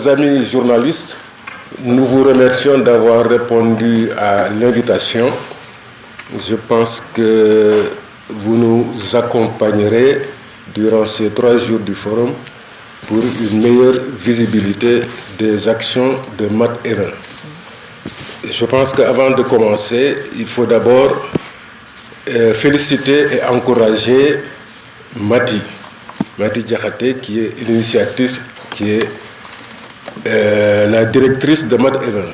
amis journalistes, nous vous remercions d'avoir répondu à l'invitation. Je pense que vous nous accompagnerez durant ces 3 jours du forum pour une meilleure visibilité des actions de MAD-EVEN. Je pense qu'avant de commencer, il faut d'abord féliciter et encourager Mati Diakhaté, qui est l'initiatrice, qui est la directrice de MAD-EVEN.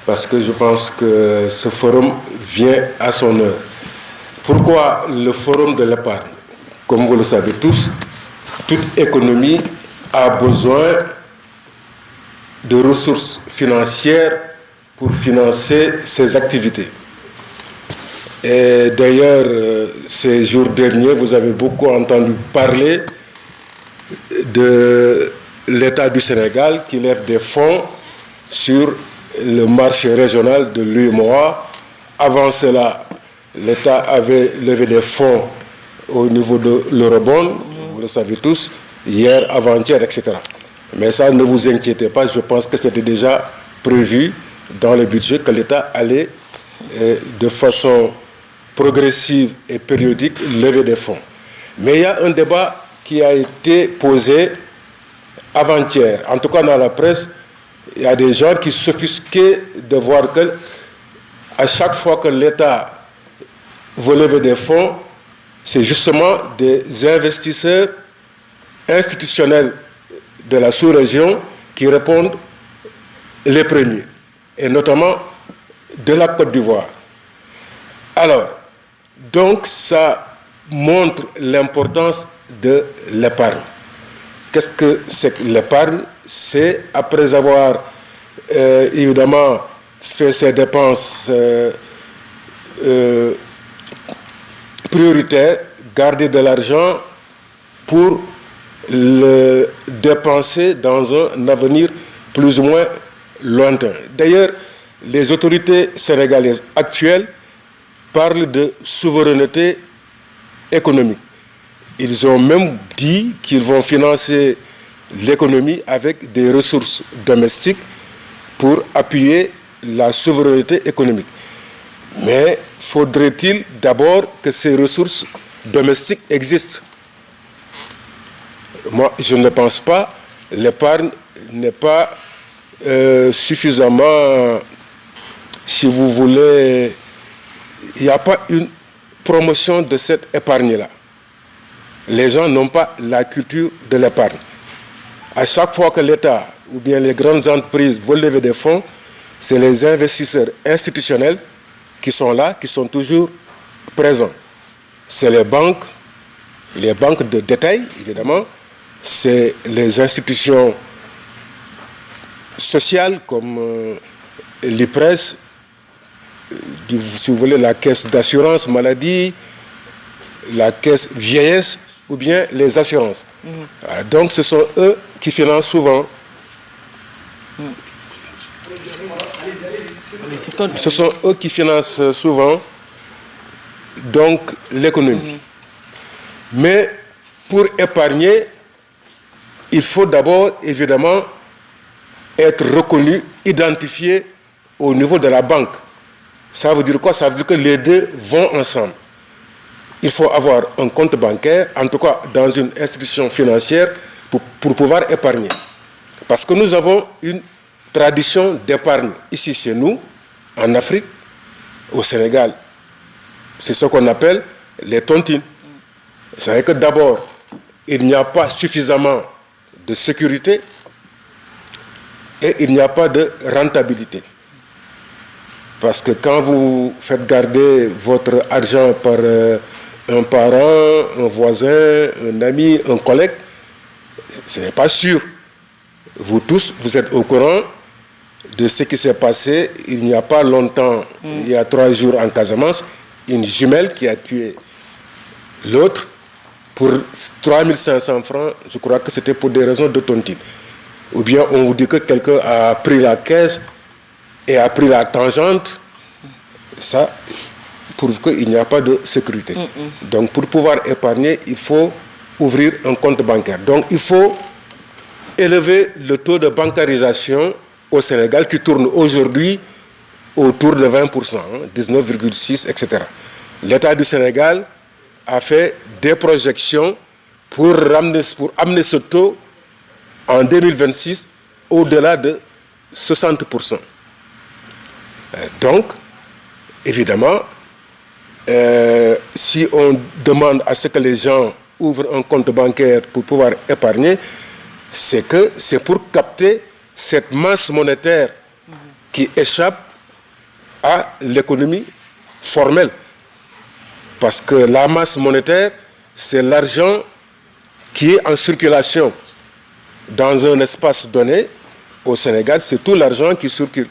Parce que je pense que ce forum vient à son heure. Pourquoi le forum de l'épargne? Comme vous le savez tous, toute économie a besoin de ressources financières pour financer ses activités. Et d'ailleurs, ces jours derniers, vous avez beaucoup entendu parler de l'État du Sénégal qui lève des fonds sur le marché régional de l'UEMOA. Avant cela, l'État avait levé des fonds au niveau de l'Eurobond, vous le savez tous, hier, avant-hier, etc. Mais ça, ne vous inquiétez pas, je pense que c'était déjà prévu dans le budget que l'État allait, de façon progressive et périodique, lever des fonds. Mais il y a un débat qui a été posé avant-hier. En tout cas, dans la presse, il y a des gens qui s'offusquaient de voir que, à chaque fois que l'État veut lever des fonds, c'est justement des investisseurs institutionnels de la sous-région qui répondent les premiers, et notamment de la Côte d'Ivoire. Alors, donc ça montre l'importance de l'épargne. Qu'est-ce que c'est que l'épargne? C'est, après avoir évidemment fait ses dépenses prioritaires, garder de l'argent pour le dépenser dans un avenir plus ou moins lointain. D'ailleurs, les autorités sénégalaises actuelles parlent de souveraineté économique. Ils ont même dit qu'ils vont financer l'économie avec des ressources domestiques pour appuyer la souveraineté économique. Mais faudrait-il d'abord que ces ressources domestiques existent? Moi, je ne pense pas. L'épargne n'est pas suffisamment, si vous voulez, il n'y a pas une promotion de cette épargne-là. Les gens n'ont pas la culture de l'épargne. À chaque fois que l'État ou bien les grandes entreprises veulent lever des fonds, c'est les investisseurs institutionnels qui sont là, qui sont toujours présents. C'est les banques de détail, évidemment, c'est les institutions sociales comme l'IPRES, si vous voulez, la caisse d'assurance maladie, la caisse vieillesse ou bien les assurances. Voilà, donc ce sont eux qui financent souvent. Ce sont eux qui financent souvent donc l'économie. Mais pour épargner, il faut d'abord évidemment être reconnu, identifié au niveau de la banque. Ça veut dire quoi? Ça veut dire que les deux vont ensemble. Il faut avoir un compte bancaire, en tout cas dans une institution financière, pour pouvoir épargner. Parce que nous avons une tradition d'épargne ici chez nous, en Afrique, au Sénégal. C'est ce qu'on appelle les tontines. Vous savez que d'abord, il n'y a pas suffisamment de sécurité et il n'y a pas de rentabilité. Parce que quand vous faites garder votre argent par un parent, un voisin, un ami, un collègue, ce n'est pas sûr. Vous tous, vous êtes au courant de ce qui s'est passé il n'y a pas longtemps, il y a 3 jours en Casamance, une jumelle qui a tué l'autre pour 3500 francs. Je crois que c'était pour des raisons de tontine. Ou bien on vous dit que quelqu'un a pris la caisse et a pris la tangente. Ça prouve qu'il n'y a pas de sécurité. Donc pour pouvoir épargner, il faut ouvrir un compte bancaire. Donc il faut élever le taux de bancarisation au Sénégal qui tourne aujourd'hui autour de 20%, 19,6, etc. L'État du Sénégal a fait des projections pour amener ce taux en 2026 au-delà de 60%. Donc, évidemment, si on demande à ce que les gens ouvrent un compte bancaire pour pouvoir épargner, c'est pour capter cette masse monétaire qui échappe à l'économie formelle. Parce que la masse monétaire, c'est l'argent qui est en circulation dans un espace donné. Au Sénégal, c'est tout l'argent qui circule.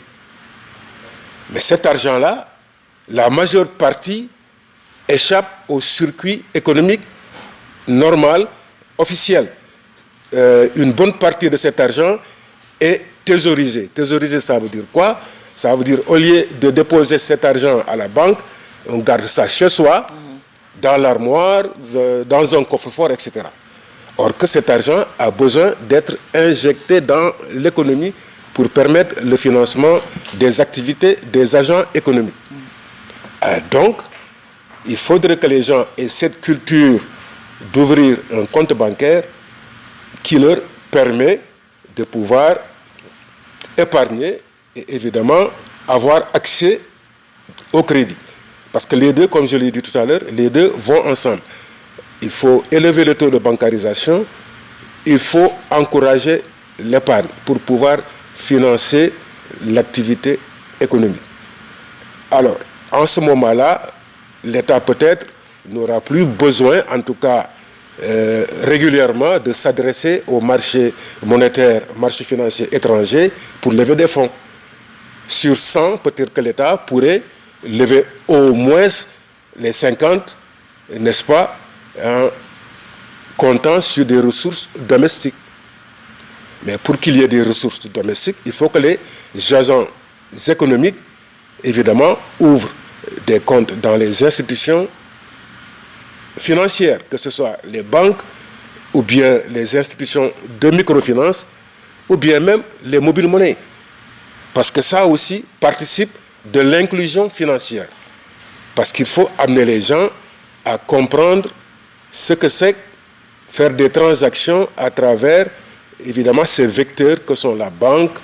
Mais cet argent-là, la majeure partie échappe au circuit économique normal, officiel. Une bonne partie de cet argent est thésaurisé. Thésaurisé, ça veut dire quoi? Ça veut dire, au lieu de déposer cet argent à la banque, on garde ça chez soi, dans l'armoire, dans un coffre-fort, etc. Or que cet argent a besoin d'être injecté dans l'économie pour permettre le financement des activités des agents économiques. Donc, il faudrait que les gens aient cette culture d'ouvrir un compte bancaire qui leur permet de pouvoir épargner et évidemment avoir accès au crédit. Parce que les deux, comme je l'ai dit tout à l'heure, les deux vont ensemble. Il faut élever le taux de bancarisation, il faut encourager l'épargne pour pouvoir financer l'activité économique. Alors, en ce moment-là, l'État peut-être n'aura plus besoin, en tout cas régulièrement, de s'adresser au marché monétaire, marché financier étranger pour lever des fonds. Sur 100, peut-être que l'État pourrait lever au moins les 50, n'est-ce pas, en comptant sur des ressources domestiques. Mais pour qu'il y ait des ressources domestiques, il faut que les agents économiques, évidemment, ouvrent des comptes dans les institutions financières, que ce soit les banques ou bien les institutions de microfinance ou bien même les mobiles monnaies. Parce que ça aussi participe de l'inclusion financière. Parce qu'il faut amener les gens à comprendre ce que c'est faire des transactions à travers, évidemment, ces vecteurs que sont la banque,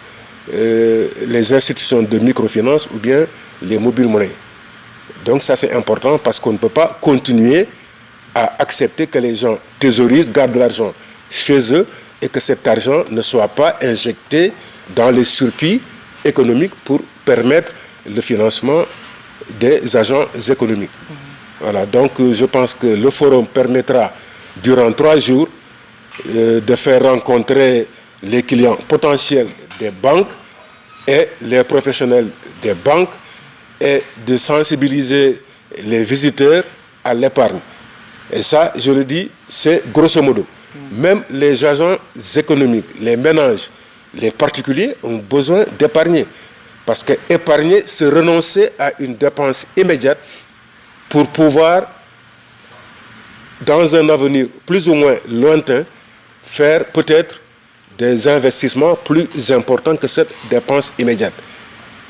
les institutions de microfinance ou bien les mobiles monnaies. Donc ça c'est important parce qu'on ne peut pas continuer à accepter que les gens thésaurisent, gardent de l'argent chez eux et que cet argent ne soit pas injecté dans les circuits économiques pour permettre le financement des agents économiques. Voilà, donc je pense que le forum permettra durant 3 jours de faire rencontrer les clients potentiels des banques et les professionnels des banques et de sensibiliser les visiteurs à l'épargne. Et ça, je le dis, c'est grosso modo. Même les agents économiques, les ménages, les particuliers ont besoin d'épargner. Parce que épargner, c'est renoncer à une dépense immédiate pour pouvoir, dans un avenir plus ou moins lointain, faire peut-être des investissements plus importants que cette dépense immédiate.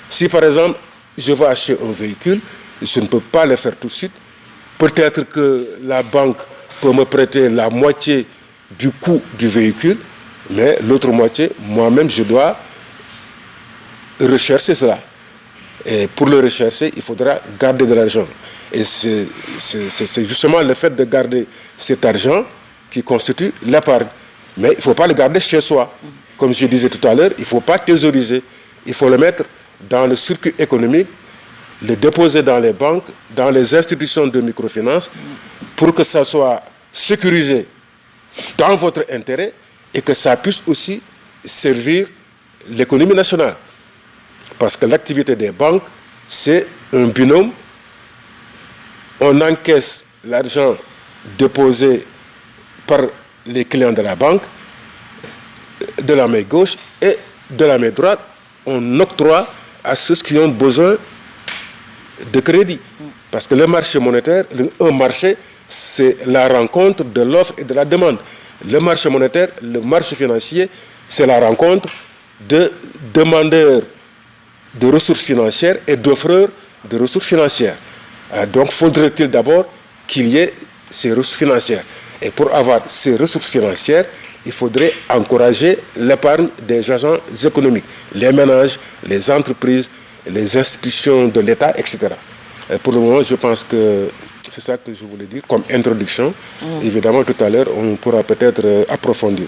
Si par exemple, je veux acheter un véhicule, je ne peux pas le faire tout de suite. Peut-être que la banque peut me prêter la moitié du coût du véhicule, mais l'autre moitié, moi-même, je dois rechercher cela. Et pour le rechercher, il faudra garder de l'argent. Et c'est justement le fait de garder cet argent qui constitue l'épargne. Mais il ne faut pas le garder chez soi. Comme je disais tout à l'heure, il ne faut pas thésauriser. Il faut le mettre dans le circuit économique, le déposer dans les banques, dans les institutions de microfinance, pour que ça soit sécurisé dans votre intérêt et que ça puisse aussi servir l'économie nationale. Parce que l'activité des banques, c'est un binôme. On encaisse l'argent déposé par les clients de la banque, de la main gauche, et de la main droite, on octroie à ceux qui ont besoin de crédit. Parce que le marché monétaire, un marché, c'est la rencontre de l'offre et de la demande. Le marché monétaire, le marché financier, c'est la rencontre de demandeurs de ressources financières et d'offreurs de ressources financières. Donc, faudrait-il d'abord qu'il y ait ces ressources financières. Et pour avoir ces ressources financières, il faudrait encourager l'épargne des agents économiques, les ménages, les entreprises, les institutions de l'État, etc. Et pour le moment, je pense que c'est ça que je voulais dire comme introduction. Évidemment, tout à l'heure, on pourra peut-être approfondir.